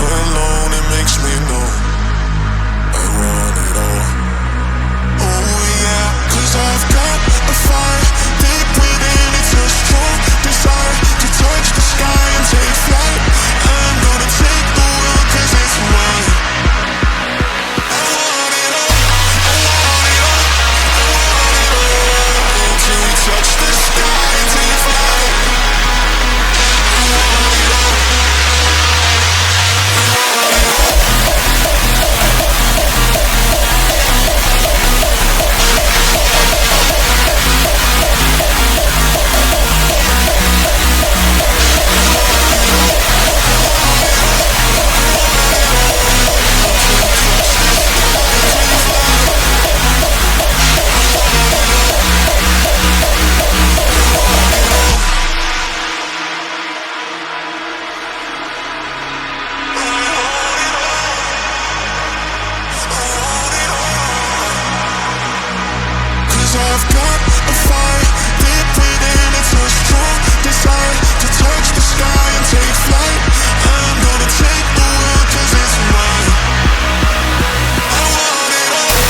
alone, it makes me know I want it all. Oh yeah, 'cause I've got a fire deep within. It's a strong desire to touch the sky and take flight. I'm gonna take the world 'cause it's mine. I want it all, I want it all, I want it all. Until we touch the sky and take flight. I want it all, I want it all. I've got a fire deep within. It's a strong desire to touch the sky and take flight. I'm gonna take the world 'cause it's mine. I want it all.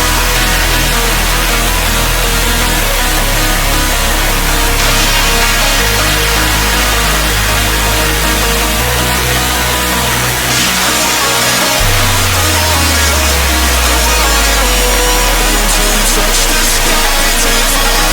Until we touch the sky and take flight.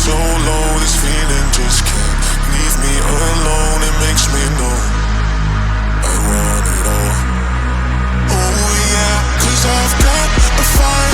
So low, this feeling just can't leave me alone. It makes me know I want it all. Oh yeah, 'cause I've got a fire